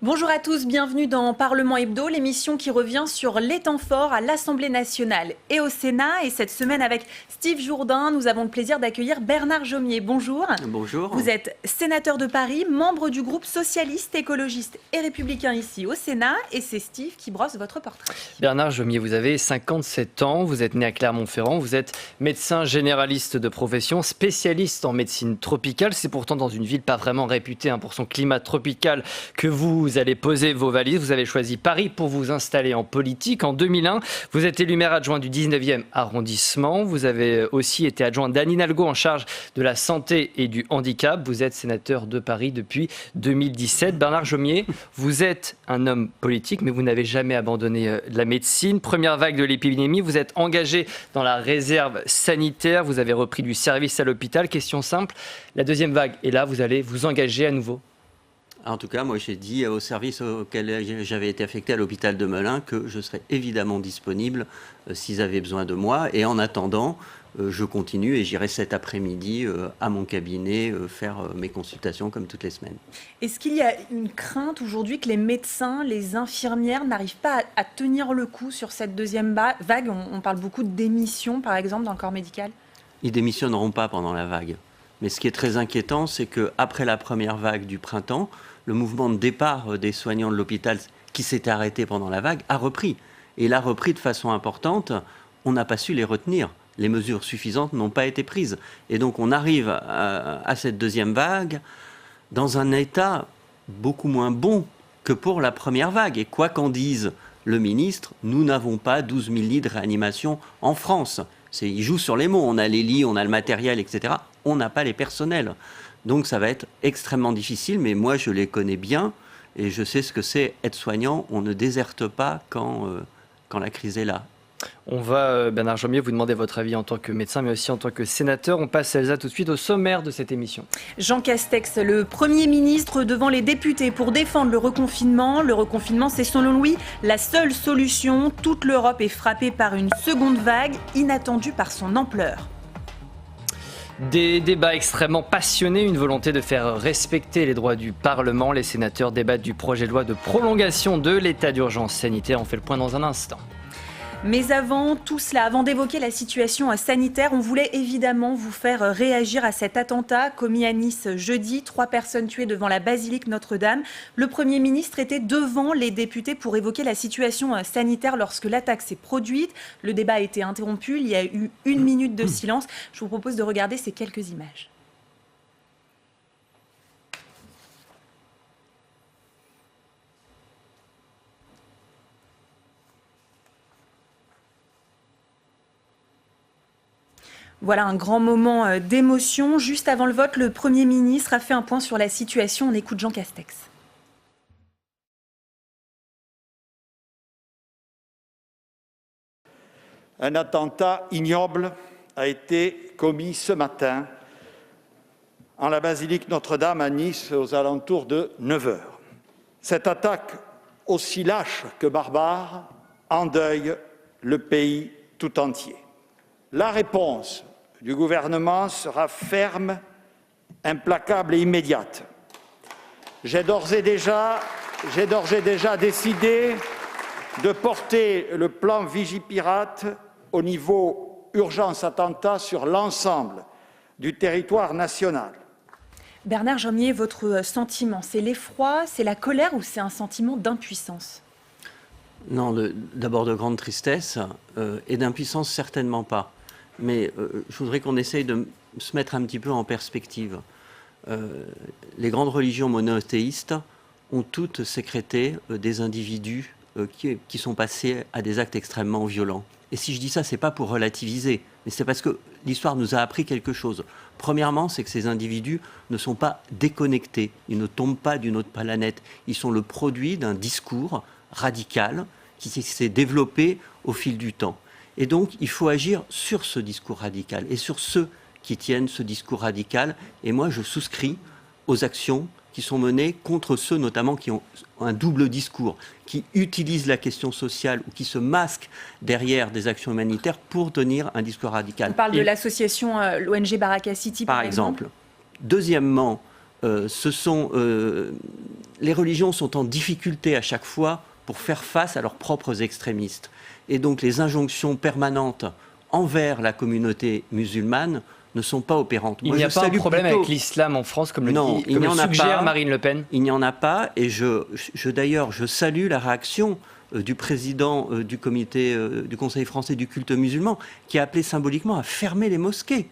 Bonjour à tous, bienvenue dans Parlement Hebdo, l'émission qui revient sur les temps forts à l'Assemblée nationale et au Sénat. Et cette semaine avec Steve Jourdain, nous avons le plaisir d'accueillir Bernard Jomier. Bonjour. Bonjour. Vous êtes sénateur de Paris, membre du groupe socialiste, écologiste et républicain ici au Sénat. Et c'est Steve qui brosse votre portrait. Bernard Jomier, vous avez 57 ans, vous êtes né à Clermont-Ferrand, vous êtes médecin généraliste de profession, spécialiste en médecine tropicale. C'est pourtant dans une ville pas vraiment réputée pour son climat tropical que vous allez poser vos valises. Vous avez choisi Paris pour vous installer en politique. En 2001, vous êtes élu maire adjoint du 19e arrondissement. Vous avez aussi été adjoint d'Anne Hidalgo en charge de la santé et du handicap. Vous êtes sénateur de Paris depuis 2017. Bernard Jomier, vous êtes un homme politique, mais vous n'avez jamais abandonné la médecine. Première vague de l'épidémie, vous êtes engagé dans la réserve sanitaire. Vous avez repris du service à l'hôpital. Question simple, la deuxième vague est là, vous allez vous engager à nouveau? En tout cas, moi j'ai dit au service auquel j'avais été affecté à l'hôpital de Melun que je serais évidemment disponible s'ils avaient besoin de moi. Et en attendant, je continue et j'irai cet après-midi à mon cabinet faire mes consultations comme toutes les semaines. Est-ce qu'il y a une crainte aujourd'hui que les médecins, les infirmières n'arrivent pas à tenir le coup sur cette deuxième vague? On parle beaucoup de démissions, par exemple, dans le corps médical. Ils démissionneront pas pendant la vague. Mais ce qui est très inquiétant, c'est qu'après la première vague du printemps, le mouvement de départ des soignants de l'hôpital qui s'était arrêté pendant la vague a repris. Et il a repris de façon importante. On n'a pas su les retenir. Les mesures suffisantes n'ont pas été prises. Et donc on arrive à cette deuxième vague dans un état beaucoup moins bon que pour la première vague. Et quoi qu'en dise le ministre, nous n'avons pas 12 000 lits de réanimation en France. Il joue sur les mots. On a les lits, on a le matériel, etc. On n'a pas les personnels. Donc ça va être extrêmement difficile, mais moi je les connais bien et je sais ce que c'est être soignant. On ne déserte pas quand la crise est là. On va, Bernard Jomier, vous demander votre avis en tant que médecin, mais aussi en tant que sénateur. On passe, Elsa, tout de suite au sommaire de cette émission. Jean Castex, le Premier ministre devant les députés pour défendre le reconfinement. Le reconfinement, c'est selon lui la seule solution. Toute l'Europe est frappée par une seconde vague, inattendue par son ampleur. Des débats extrêmement passionnés, une volonté de faire respecter les droits du Parlement. Les sénateurs débattent du projet de loi de prolongation de l'état d'urgence sanitaire. On fait le point dans un instant. Mais avant tout cela, avant d'évoquer la situation sanitaire, on voulait évidemment vous faire réagir à cet attentat commis à Nice jeudi. 3 personnes tuées devant la basilique Notre-Dame. Le Premier ministre était devant les députés pour évoquer la situation sanitaire lorsque l'attaque s'est produite. Le débat a été interrompu, il y a eu 1 minute de silence. Je vous propose de regarder ces quelques images. Voilà un grand moment d'émotion. Juste avant le vote, le Premier ministre a fait un point sur la situation. On écoute Jean Castex. Un attentat ignoble a été commis ce matin en la basilique Notre-Dame à Nice aux alentours de 9h. Cette attaque, aussi lâche que barbare, endeuille le pays tout entier. La réponse du gouvernement sera ferme, implacable et immédiate. J'ai d'ores et déjà décidé de porter le plan Vigipirate au niveau urgence attentat sur l'ensemble du territoire national. Bernard Jomier, votre sentiment, c'est l'effroi, c'est la colère ou c'est un sentiment d'impuissance? Non, d'abord de grande tristesse et d'impuissance certainement pas. Mais je voudrais qu'on essaye de se mettre un petit peu en perspective. Les grandes religions monothéistes ont toutes sécrété des individus qui sont passés à des actes extrêmement violents. Et si je dis ça, c'est pas pour relativiser, mais c'est parce que l'histoire nous a appris quelque chose. Premièrement, c'est que ces individus ne sont pas déconnectés, ils ne tombent pas d'une autre planète. Ils sont le produit d'un discours radical qui s'est développé au fil du temps. Et donc, il faut agir sur ce discours radical et sur ceux qui tiennent ce discours radical. Et moi, je souscris aux actions qui sont menées contre ceux, notamment, qui ont un double discours, qui utilisent la question sociale ou qui se masquent derrière des actions humanitaires pour tenir un discours radical. On parle de l'association, l'ONG Baraka City, par exemple. Deuxièmement, les religions sont en difficulté à chaque fois pour faire face à leurs propres extrémistes. Et donc les injonctions permanentes envers la communauté musulmane ne sont pas opérantes. Il n'y a pas un problème avec l'islam en France, comme le suggère Marine Le Pen? Il n'y en a pas, et d'ailleurs, je salue la réaction du président du Conseil français du culte musulman, qui a appelé symboliquement à fermer les mosquées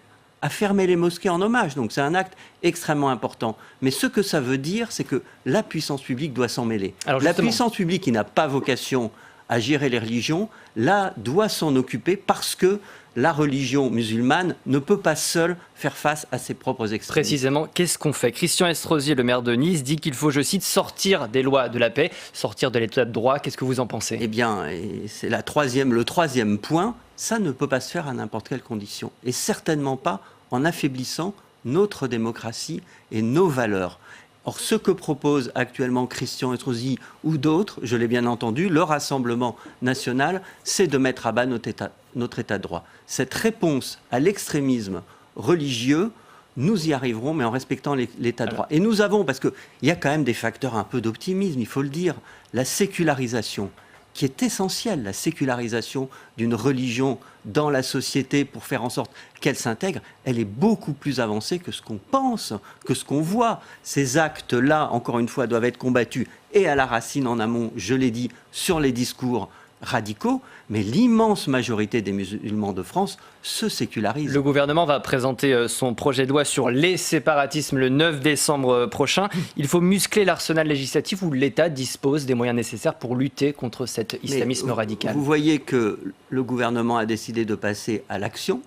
en hommage. Donc c'est un acte extrêmement important. Mais ce que ça veut dire, c'est que la puissance publique doit s'en mêler. La puissance publique qui n'a pas vocation à gérer les religions, là, doit s'en occuper parce que la religion musulmane ne peut pas seule faire face à ses propres extrémismes. Précisément, qu'est-ce qu'on fait? Christian Estrosi, le maire de Nice, dit qu'il faut, je cite, sortir des lois de la paix, sortir de l'état de droit. Qu'est-ce que vous en pensez? Eh bien, c'est le troisième point, ça ne peut pas se faire à n'importe quelle condition. Et certainement pas en affaiblissant notre démocratie et nos valeurs. Or, ce que propose actuellement Christian Estrosi ou d'autres, je l'ai bien entendu, le Rassemblement national, c'est de mettre à bas notre état de droit. Cette réponse à l'extrémisme religieux, nous y arriverons, mais en respectant l'état de droit. Et nous avons, parce qu'il y a quand même des facteurs un peu d'optimisme, il faut le dire, la sécularisation, qui est essentielle, la sécularisation d'une religion dans la société pour faire en sorte qu'elle s'intègre, elle est beaucoup plus avancée que ce qu'on pense, que ce qu'on voit. Ces actes-là, encore une fois, doivent être combattus et à la racine en amont, je l'ai dit, sur les discours radicaux, mais l'immense majorité des musulmans de France se sécularisent. Le gouvernement va présenter son projet de loi sur les séparatismes le 9 décembre prochain. Il faut muscler l'arsenal législatif où l'État dispose des moyens nécessaires pour lutter contre cet islamisme radical. Vous voyez que le gouvernement a décidé de passer à l'action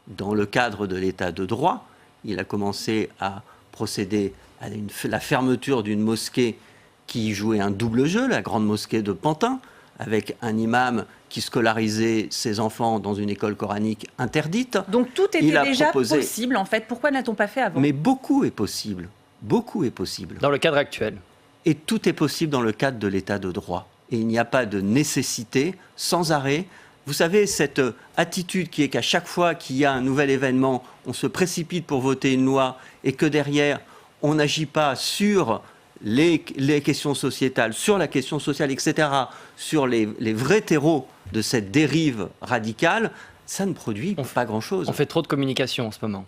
dans le cadre de l'état de droit. Il a commencé à procéder à la fermeture d'une mosquée qui jouait un double jeu, la grande mosquée de Pantin, avec un imam qui scolarisait ses enfants dans une école coranique interdite. Donc tout était déjà possible, en fait. Pourquoi n'a-t-on pas fait avant? Mais beaucoup est possible. Beaucoup est possible. Dans le cadre actuel. Et tout est possible dans le cadre de l'état de droit. Et il n'y a pas de nécessité, sans arrêt. Vous savez, cette attitude qui est qu'à chaque fois qu'il y a un nouvel événement, on se précipite pour voter une loi et que derrière, on n'agit pas sur les questions sociétales, sur la question sociale, etc., sur les vrais terreaux de cette dérive radicale, ça ne produit pas grand-chose. On fait trop de communication en ce moment.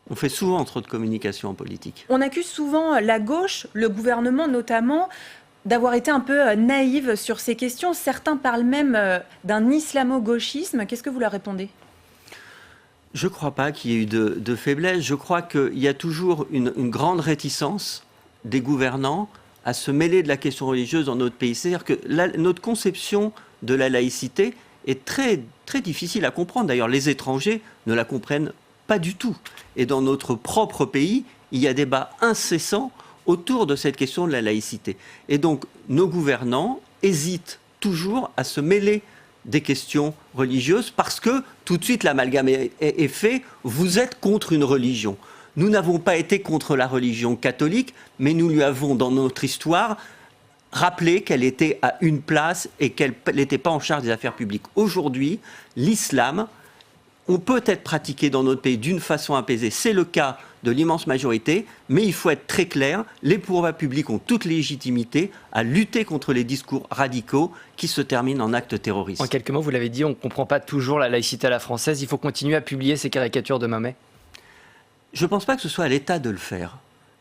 On fait souvent trop de communication en politique. On accuse souvent la gauche, le gouvernement notamment, d'avoir été un peu naïve sur ces questions. Certains parlent même d'un islamo-gauchisme. Qu'est-ce que vous leur répondez? Je ne crois pas qu'il y ait eu de faiblesse. Je crois qu'il y a toujours une grande réticence des gouvernants à se mêler de la question religieuse dans notre pays. C'est-à-dire que notre conception de la laïcité est très, très difficile à comprendre. D'ailleurs, les étrangers ne la comprennent pas du tout. Et dans notre propre pays, il y a débat incessant autour de cette question de la laïcité. Et donc, nos gouvernants hésitent toujours à se mêler des questions religieuses parce que tout de suite l'amalgame est fait, vous êtes contre une religion. Nous n'avons pas été contre la religion catholique, mais nous lui avons, dans notre histoire, rappelé qu'elle était à une place et qu'elle n'était pas en charge des affaires publiques. Aujourd'hui, l'islam, on peut être pratiqué dans notre pays d'une façon apaisée. C'est le cas de l'immense majorité, mais il faut être très clair, les pouvoirs publics ont toute légitimité à lutter contre les discours radicaux qui se terminent en actes terroristes. En quelques mots, vous l'avez dit, on ne comprend pas toujours la laïcité à la française. Il faut continuer à publier ces caricatures de Mahomet. Je ne pense pas que ce soit à l'État de le faire.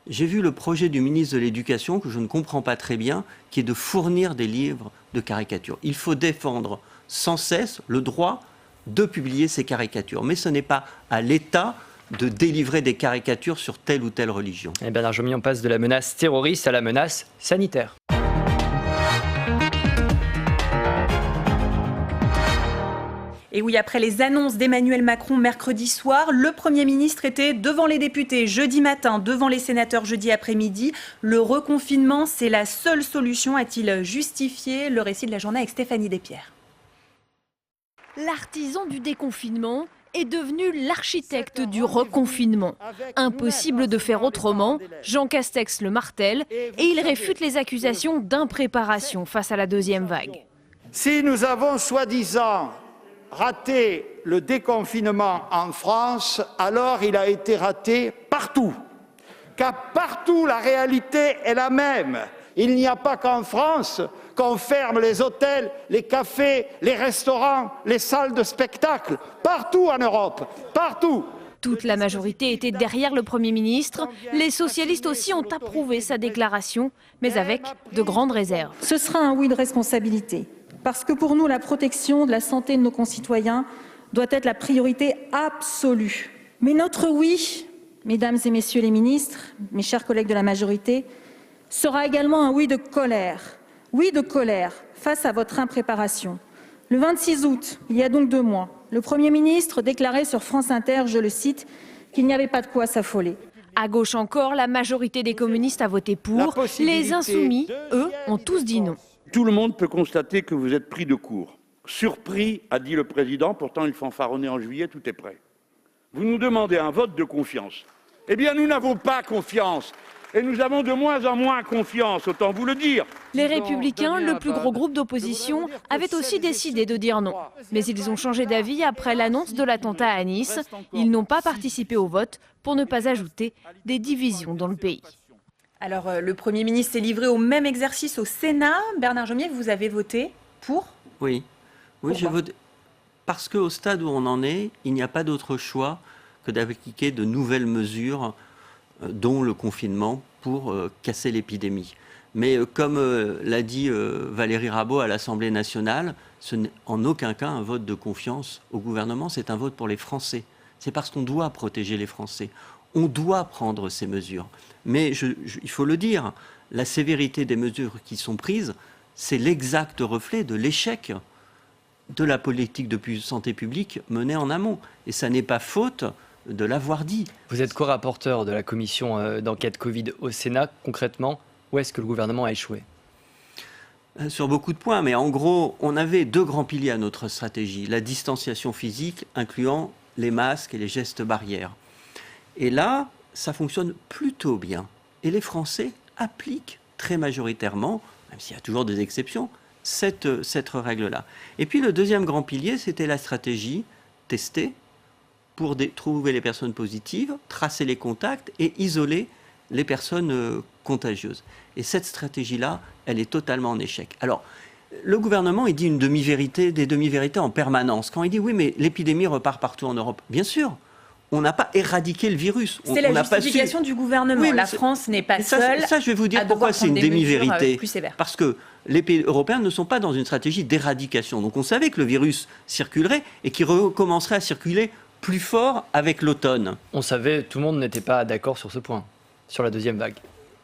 J'ai vu le projet du ministre de l'Éducation, que je ne comprends pas très bien, qui est de fournir des livres de caricatures. Il faut défendre sans cesse le droit de publier ces caricatures. Mais ce n'est pas à l'État de délivrer des caricatures sur telle ou telle religion. Et Bernard Jomier, on passe de la menace terroriste à la menace sanitaire. Et oui, après les annonces d'Emmanuel Macron mercredi soir, le Premier ministre était devant les députés jeudi matin, devant les sénateurs jeudi après-midi. Le reconfinement, c'est la seule solution, a-t-il justifié? Le récit de la journée avec Stéphanie Despierres. L'artisan du déconfinement est devenu l'architecte du reconfinement. Impossible de faire autrement, Jean Castex le martèle et il réfute les accusations d'impréparation face à la deuxième vague. Si nous avons soi-disant raté le déconfinement en France, alors il a été raté partout. car partout la réalité est la même. Il n'y a pas qu'en France qu'on ferme les hôtels, les cafés, les restaurants, les salles de spectacle. Partout en Europe, partout. Toute la majorité était derrière le Premier ministre. Les socialistes aussi ont approuvé sa déclaration, mais avec de grandes réserves. Ce sera un oui de responsabilité, parce que pour nous, la protection de la santé de nos concitoyens doit être la priorité absolue. Mais notre oui, mesdames et messieurs les ministres, mes chers collègues de la majorité, sera également un oui de colère. Oui de colère face à votre impréparation. Le 26 août, il y a donc 2 mois, le Premier ministre déclarait sur France Inter, je le cite, qu'il n'y avait pas de quoi s'affoler. À gauche encore, la majorité des communistes a voté pour. Les insoumis, eux, ont tous dit non. Tout le monde peut constater que vous êtes pris de court. Surpris, a dit le président, pourtant il fanfaronnait en juillet, tout est prêt. Vous nous demandez un vote de confiance. Eh bien, nous n'avons pas confiance. Et nous avons de moins en moins confiance, autant vous le dire. Les Républicains, le plus gros groupe d'opposition, avaient aussi décidé de dire non. Mais ils ont changé d'avis après l'annonce de l'attentat à Nice. Ils n'ont pas participé au vote pour ne pas ajouter des divisions dans le pays. Alors, le Premier ministre s'est livré au même exercice au Sénat. Bernard Jomier, vous avez voté pour ? Oui, j'ai voté. Parce qu'au stade où on en est, il n'y a pas d'autre choix que d'appliquer de nouvelles mesures, dont le confinement, pour casser l'épidémie. Mais comme l'a dit Valérie Rabault à l'Assemblée nationale, ce n'est en aucun cas un vote de confiance au gouvernement, c'est un vote pour les Français. C'est parce qu'on doit protéger les Français. On doit prendre ces mesures. Mais il faut le dire, la sévérité des mesures qui sont prises, c'est l'exact reflet de l'échec de la politique de santé publique menée en amont. Et ça n'est pas faute de l'avoir dit. Vous êtes co-rapporteur de la commission d'enquête Covid au Sénat. Concrètement, où est-ce que le gouvernement a échoué ? Sur beaucoup de points, mais en gros, on avait 2 grands piliers à notre stratégie. La distanciation physique, incluant les masques et les gestes barrières. Et là, ça fonctionne plutôt bien. Et les Français appliquent très majoritairement, même s'il y a toujours des exceptions, cette règle-là. Et puis le deuxième grand pilier, c'était la stratégie tester pour trouver les personnes positives, tracer les contacts et isoler les personnes contagieuses. Et cette stratégie-là, elle est totalement en échec. Alors, le gouvernement, il dit une demi-vérité, des demi-vérités en permanence. Quand il dit, oui, mais l'épidémie repart partout en Europe. Bien sûr, on n'a pas éradiqué le virus. C'est la justification du gouvernement. Oui, la France n'est pas seule. Ça, je vais vous dire pourquoi c'est une demi-vérité. Parce que les pays européens ne sont pas dans une stratégie d'éradication. Donc on savait que le virus circulerait et qu'il recommencerait à circuler plus fort avec l'automne. On savait, tout le monde n'était pas d'accord sur ce point, sur la deuxième vague.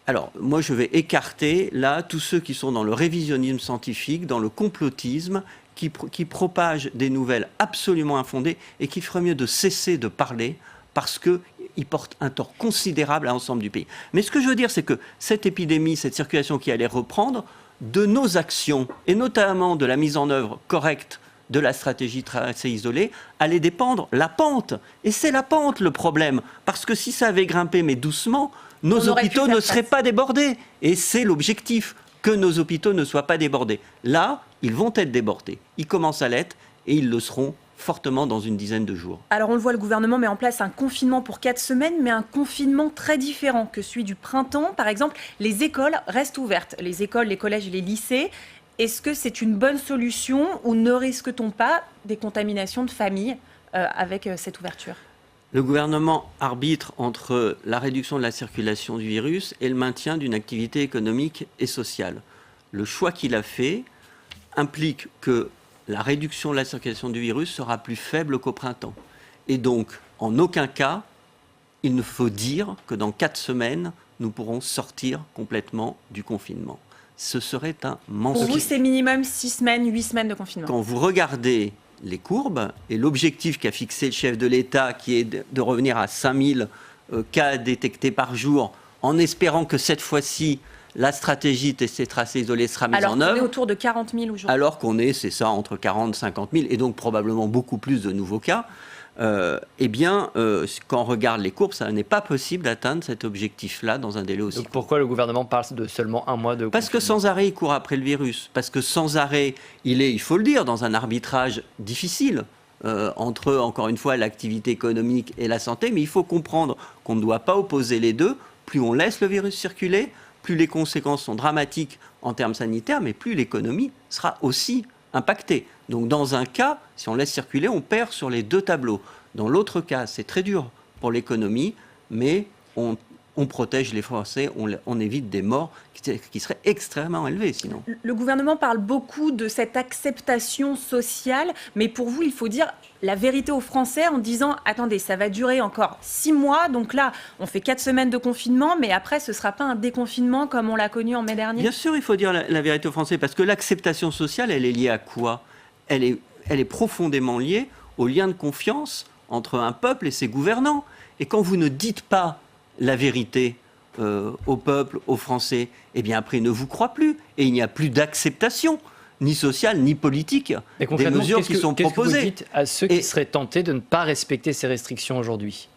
Alors, moi, je vais écarter, là, tous ceux qui sont dans le révisionnisme scientifique, dans le complotisme, qui propagent des nouvelles absolument infondées et qui ferait mieux de cesser de parler parce qu'ils portent un tort considérable à l'ensemble du pays. Mais ce que je veux dire, c'est que cette épidémie, cette circulation qui allait reprendre, de nos actions, et notamment de la mise en œuvre correcte de la stratégie tracée isolée, allait dépendre la pente. Et c'est la pente le problème. Parce que si ça avait grimpé, mais doucement, nos hôpitaux ne seraient pas débordés. Et c'est l'objectif, que nos hôpitaux ne soient pas débordés. Là, ils vont être débordés. Ils commencent à l'être et ils le seront fortement dans une dizaine de jours. Alors on le voit, le gouvernement met en place un confinement pour 4 semaines, mais un confinement très différent que celui du printemps. Par exemple, les écoles restent ouvertes. Les écoles, les collèges et les lycées. Est-ce que c'est une bonne solution ou ne risque-t-on pas des contaminations de familles avec cette ouverture ? Le gouvernement arbitre entre la réduction de la circulation du virus et le maintien d'une activité économique et sociale. Le choix qu'il a fait implique que la réduction de la circulation du virus sera plus faible qu'au printemps. Et donc, en aucun cas, il ne faut dire que dans 4 semaines, nous pourrons sortir complètement du confinement. Ce serait un mensonge. Pour vous, c'est minimum 6 semaines, 8 semaines de confinement. Quand vous regardez les courbes et l'objectif qu'a fixé le chef de l'État, qui est de revenir à 5000 cas détectés par jour, en espérant que cette fois-ci, la stratégie tester, tracer, isoler sera mise en œuvre. Alors qu'on est autour de 40 000 aujourd'hui. Alors qu'on est, c'est ça, entre 40 et 50 000, et donc probablement beaucoup plus de nouveaux cas. Quand on regarde les courbes, ça n'est pas possible d'atteindre cet objectif-là dans un délai aussi. Donc pourquoi le gouvernement parle de seulement 1 mois de confinement ? Parce que sans arrêt, il court après le virus. Parce que sans arrêt, il faut le dire, dans un arbitrage difficile entre, encore une fois, l'activité économique et la santé. Mais il faut comprendre qu'on ne doit pas opposer les deux plus on laisse le virus circuler, plus les conséquences sont dramatiques en termes sanitaires, mais plus l'économie sera aussi impactée. Donc dans un cas, si on laisse circuler, on perd sur les deux tableaux. Dans l'autre cas, c'est très dur pour l'économie, mais on protège les Français, on évite des morts qui seraient extrêmement élevées sinon. Le gouvernement parle beaucoup de cette acceptation sociale, mais pour vous, il faut dire la vérité aux Français en disant « Attendez, ça va durer encore 6 mois, donc là, on fait 4 semaines de confinement, mais après, ce ne sera pas un déconfinement comme on l'a connu en mai dernier ». Bien sûr, il faut dire la vérité aux Français, parce que l'acceptation sociale, elle est liée à quoi ? Elle est profondément liée au lien de confiance entre un peuple et ses gouvernants. Et quand vous ne dites pas la vérité au peuple, aux Français, eh bien après, ils ne vous croient plus. Et il n'y a plus d'acceptation, ni sociale, ni politique, des mesures qui sont proposées. Qu'est-ce que vous dites à ceux qui seraient tentés de ne pas respecter ces restrictions aujourd'hui ?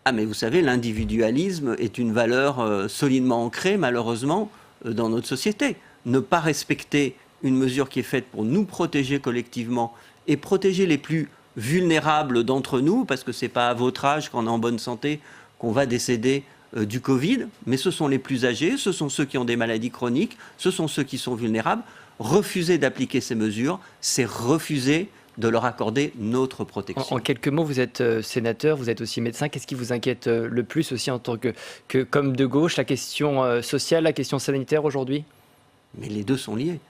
Ah, mais vous savez, l'individualisme est une valeur solidement ancrée, malheureusement, dans notre société. Ne pas respecter une mesure qui est faite pour nous protéger collectivement et protéger les plus vulnérables d'entre nous, parce que ce n'est pas à votre âge, quand on est en bonne santé, qu'on va décéder du Covid, mais ce sont les plus âgés, ce sont ceux qui ont des maladies chroniques, ce sont ceux qui sont vulnérables. Refuser d'appliquer ces mesures, c'est refuser de leur accorder notre protection. En quelques mots, vous êtes sénateur, vous êtes aussi médecin. Qu'est-ce qui vous inquiète le plus aussi en tant que comme de gauche, la question sociale, la question sanitaire aujourd'hui ? Mais les deux sont liés.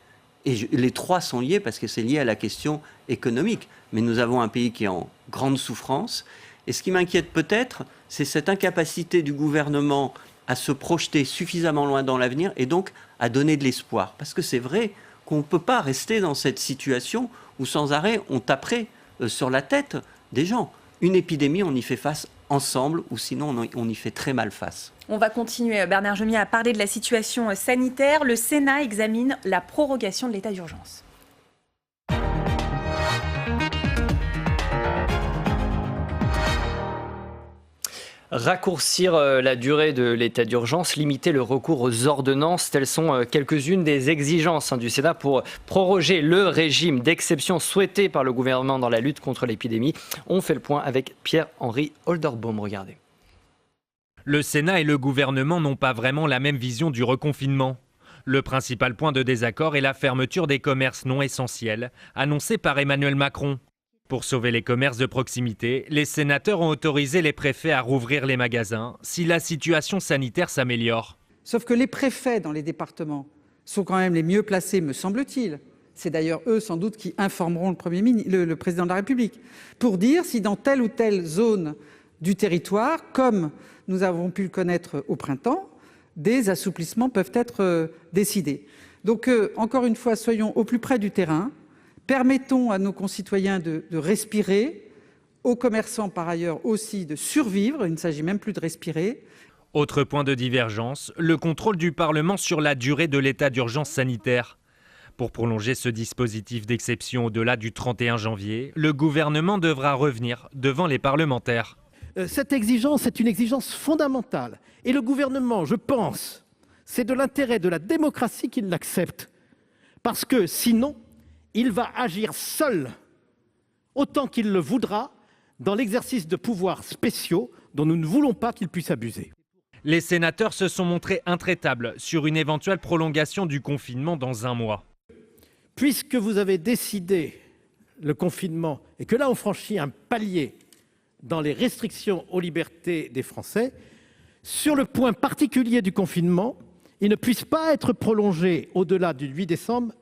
Et les trois sont liés parce que c'est lié à la question économique. Mais nous avons un pays qui est en grande souffrance. Et ce qui m'inquiète peut-être, c'est cette incapacité du gouvernement à se projeter suffisamment loin dans l'avenir et donc à donner de l'espoir. Parce que c'est vrai qu'on ne peut pas rester dans cette situation où sans arrêt on taperait sur la tête des gens. Une épidémie, on y fait face ensemble ou sinon on y fait très mal face. On va continuer, Bernard Jomier, à parler de la situation sanitaire. Le Sénat examine la prorogation de l'état d'urgence. Raccourcir la durée de l'état d'urgence, limiter le recours aux ordonnances, telles sont quelques-unes des exigences du Sénat pour proroger le régime d'exception souhaité par le gouvernement dans la lutte contre l'épidémie. On fait le point avec Pierre-Henri Holderbaum. Regardez. Le Sénat et le gouvernement n'ont pas vraiment la même vision du reconfinement. Le principal point de désaccord est la fermeture des commerces non essentiels, annoncée par Emmanuel Macron. Pour sauver les commerces de proximité, les sénateurs ont autorisé les préfets à rouvrir les magasins si la situation sanitaire s'améliore. Sauf que les préfets dans les départements sont quand même les mieux placés, me semble-t-il. C'est d'ailleurs eux sans doute qui informeront le président de la République pour dire si dans telle ou telle zone du territoire, comme nous avons pu le connaître au printemps, des assouplissements peuvent être décidés. Donc encore une fois, soyons au plus près du terrain. Permettons à nos concitoyens de respirer, aux commerçants par ailleurs aussi de survivre, il ne s'agit même plus de respirer. Autre point de divergence, le contrôle du Parlement sur la durée de l'état d'urgence sanitaire. Pour prolonger ce dispositif d'exception au-delà du 31 janvier, le gouvernement devra revenir devant les parlementaires. Cette exigence est une exigence fondamentale. Et le gouvernement, je pense, c'est de l'intérêt de la démocratie qu'il l'accepte. Parce que sinon, il va agir seul, autant qu'il le voudra, dans l'exercice de pouvoirs spéciaux dont nous ne voulons pas qu'il puisse abuser. Les sénateurs se sont montrés intraitables sur une éventuelle prolongation du confinement dans un mois. Puisque vous avez décidé le confinement et que là on franchit un palier dans les restrictions aux libertés des Français, sur le point particulier du confinement, il ne puisse pas être prolongé au-delà du 8 décembre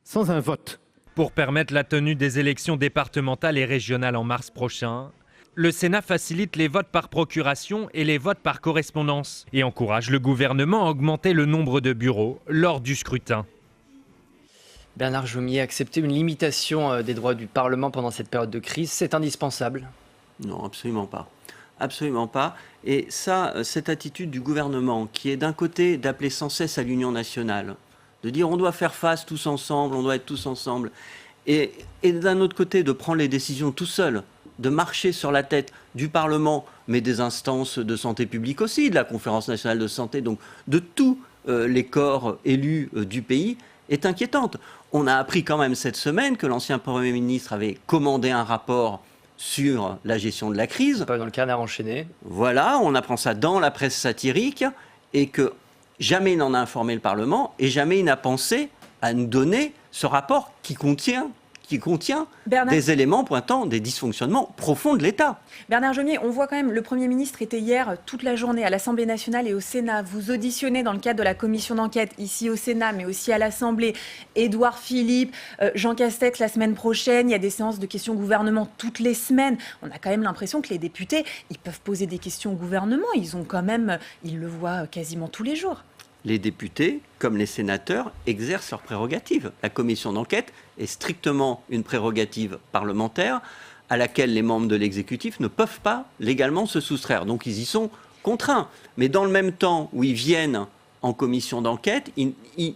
sans un vote. Pour permettre la tenue des élections départementales et régionales en mars prochain, le Sénat facilite les votes par procuration et les votes par correspondance et encourage le gouvernement à augmenter le nombre de bureaux lors du scrutin. Bernard Jomier, accepter une limitation des droits du Parlement pendant cette période de crise, c'est indispensable ? Non, absolument pas. Absolument pas. Et ça, cette attitude du gouvernement qui est d'un côté d'appeler sans cesse à l'union nationale, de dire on doit faire face tous ensemble, on doit être tous ensemble, et d'un autre côté de prendre les décisions tout seul, de marcher sur la tête du Parlement, mais des instances de santé publique aussi, de la Conférence nationale de santé, donc de tous les corps élus du pays, est inquiétante. On a appris quand même cette semaine que l'ancien Premier ministre avait commandé un rapport sur la gestion de la crise. Pas dans le canard enchaîné. Voilà, on apprend ça dans la presse satirique. et que jamais il n'en a informé le Parlement et jamais il n'a pensé à nous donner ce rapport qui contient des éléments pointant des dysfonctionnements profonds de l'État. Bernard Jomier, on voit quand même, le Premier ministre était hier toute la journée à l'Assemblée nationale et au Sénat. Vous auditionnez dans le cadre de la commission d'enquête ici au Sénat, mais aussi à l'Assemblée, Édouard Philippe, Jean Castex la semaine prochaine. Il y a des séances de questions au gouvernement toutes les semaines. On a quand même l'impression que les députés, ils peuvent poser des questions au gouvernement. Ils le voient quasiment tous les jours. Les députés, comme les sénateurs, exercent leurs prérogatives. La commission d'enquête est strictement une prérogative parlementaire à laquelle les membres de l'exécutif ne peuvent pas légalement se soustraire. Donc ils y sont contraints. Mais dans le même temps où ils viennent en commission d'enquête, ils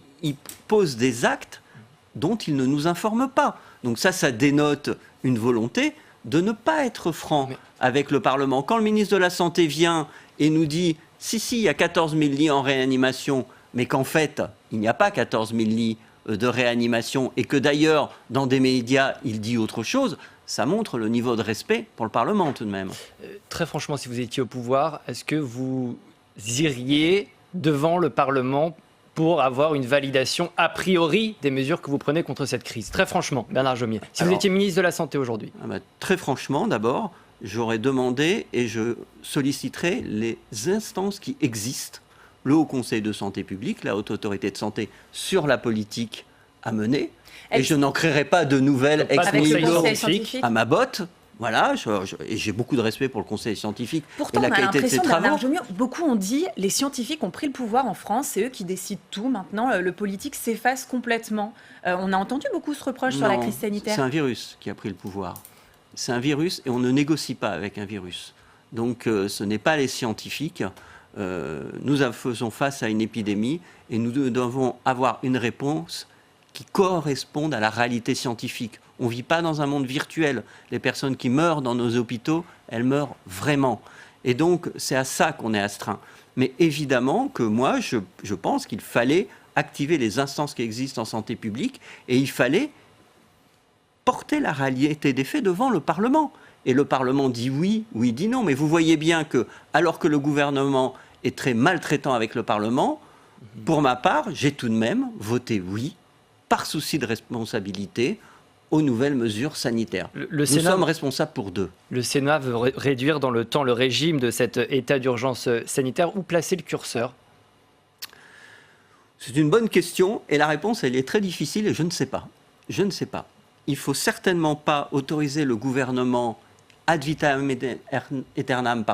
posent des actes dont ils ne nous informent pas. Donc ça dénote une volonté de ne pas être franc avec le Parlement. Quand le ministre de la Santé vient et nous dit « si, il y a 14 000 lits en réanimation », mais qu'en fait, il n'y a pas 14 000 lits de réanimation et que d'ailleurs, dans des médias, il dit autre chose, ça montre le niveau de respect pour le Parlement tout de même. Très franchement, si vous étiez au pouvoir, est-ce que vous iriez devant le Parlement pour avoir une validation a priori des mesures que vous prenez contre cette crise? Très franchement, Bernard Jomier, si vous étiez ministre de la Santé aujourd'hui. Très franchement, d'abord, j'aurais demandé et je solliciterai les instances qui existent, le Haut Conseil de santé publique, la Haute Autorité de santé, sur la politique à mener. Et je n'en créerai pas de nouvelles ex nihilo à ma botte. Voilà, et j'ai beaucoup de respect pour le conseil scientifique Pourtant, et la qualité de ses travaux. Beaucoup ont dit, les scientifiques ont pris le pouvoir en France, c'est eux qui décident tout. Maintenant, le politique s'efface complètement. On a entendu beaucoup ce reproche sur la crise sanitaire. C'est un virus qui a pris le pouvoir. C'est un virus et on ne négocie pas avec un virus. Donc ce n'est pas les scientifiques. Nous faisons face à une épidémie et nous devons avoir une réponse qui corresponde à la réalité scientifique. On ne vit pas dans un monde virtuel. Les personnes qui meurent dans nos hôpitaux, elles meurent vraiment. Et donc, c'est à ça qu'on est astreint. Mais évidemment que moi, je pense qu'il fallait activer les instances qui existent en santé publique et il fallait porter la réalité des faits devant le Parlement. Et le Parlement dit oui ou il dit non. Mais vous voyez bien que, alors que le gouvernement est très maltraitant avec le Parlement, pour ma part, j'ai tout de même voté oui, par souci de responsabilité, aux nouvelles mesures sanitaires. Nous sommes responsables pour deux. Le Sénat veut réduire dans le temps le régime de cet état d'urgence sanitaire. Où placer le curseur? C'est une bonne question et la réponse, elle est très difficile et je ne sais pas. Je ne sais pas. Il ne faut certainement pas autoriser le gouvernement ad vitam aeternam,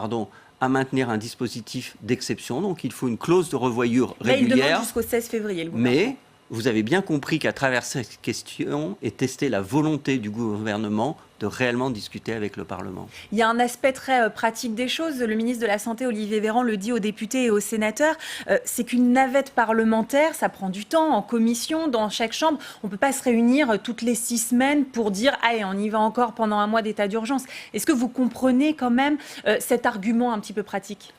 à maintenir un dispositif d'exception. Donc il faut une clause de revoyure régulière. Mais il demande jusqu'au 16 février, le gouvernement. Mais vous avez bien compris qu'à travers cette question est testée la volonté du gouvernement de réellement discuter avec le Parlement. Il y a un aspect très pratique des choses. Le ministre de la Santé, Olivier Véran, le dit aux députés et aux sénateurs. C'est qu'une navette parlementaire, ça prend du temps en commission, dans chaque chambre. On ne peut pas se réunir toutes les 6 semaines pour dire « Allez, on y va encore pendant un mois d'état d'urgence ». Est-ce que vous comprenez quand même cet argument un petit peu pratique ?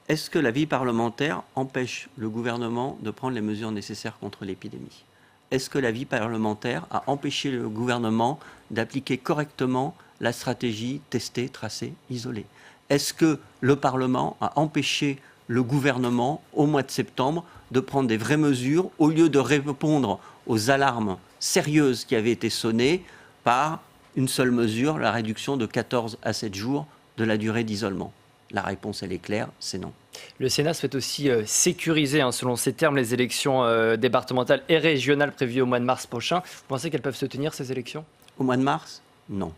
Est-ce que la vie parlementaire empêche le gouvernement de prendre les mesures nécessaires contre l'épidémie ? Est-ce que la vie parlementaire a empêché le gouvernement d'appliquer correctement la stratégie tester, tracer, isoler ? Est-ce que le Parlement a empêché le gouvernement, au mois de septembre, de prendre des vraies mesures au lieu de répondre aux alarmes sérieuses qui avaient été sonnées par une seule mesure, la réduction de 14 à 7 jours de la durée d'isolement ? La réponse, elle est claire, c'est non. Le Sénat souhaite aussi sécuriser, selon ses termes, les élections départementales et régionales prévues au mois de mars prochain. Vous pensez qu'elles peuvent se tenir, ces élections ? Au mois de mars, non.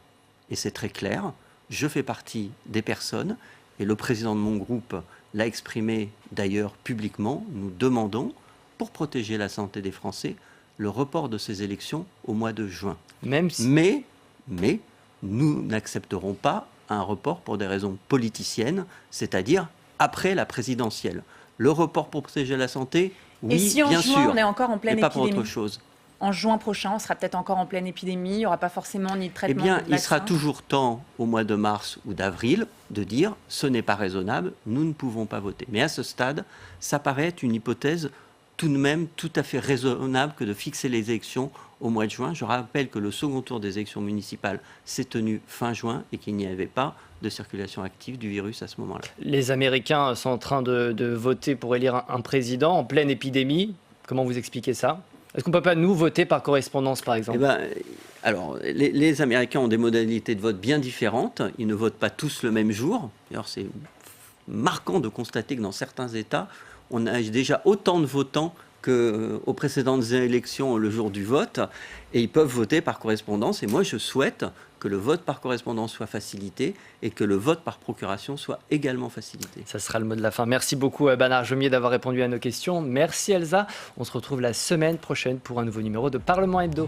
Et c'est très clair. Je fais partie des personnes, et le président de mon groupe l'a exprimé d'ailleurs publiquement, nous demandons, pour protéger la santé des Français, le report de ces élections au mois de juin. Même si... Mais nous n'accepterons pas un report pour des raisons politiciennes, c'est-à-dire après la présidentielle. Le report pour protéger la santé, oui, et si en bien juin, sûr, on est encore en pleine mais pas épidémie, pour autre chose. En juin prochain, on sera peut-être encore en pleine épidémie, il n'y aura pas forcément ni de traitement. Eh bien, il sera toujours temps, au mois de mars ou d'avril, de dire « ce n'est pas raisonnable, nous ne pouvons pas voter ». Mais à ce stade, ça paraît être une hypothèse tout de même tout à fait raisonnable que de fixer les élections au mois de juin. Je rappelle que le second tour des élections municipales s'est tenu fin juin et qu'il n'y avait pas de circulation active du virus à ce moment-là. Les Américains sont en train de voter pour élire un président en pleine épidémie. Comment vous expliquez ça? Est-ce qu'on ne peut pas, nous, voter par correspondance, par exemple? Alors, les Américains ont des modalités de vote bien différentes. Ils ne votent pas tous le même jour. Alors, c'est marquant de constater que dans certains États, on a déjà autant de votants qu'aux précédentes élections le jour du vote, et ils peuvent voter par correspondance. Et moi, je souhaite que le vote par correspondance soit facilité et que le vote par procuration soit également facilité. Ça sera le mot de la fin. Merci beaucoup, Bernard Jomier, d'avoir répondu à nos questions. Merci, Elsa. On se retrouve la semaine prochaine pour un nouveau numéro de Parlement Hebdo.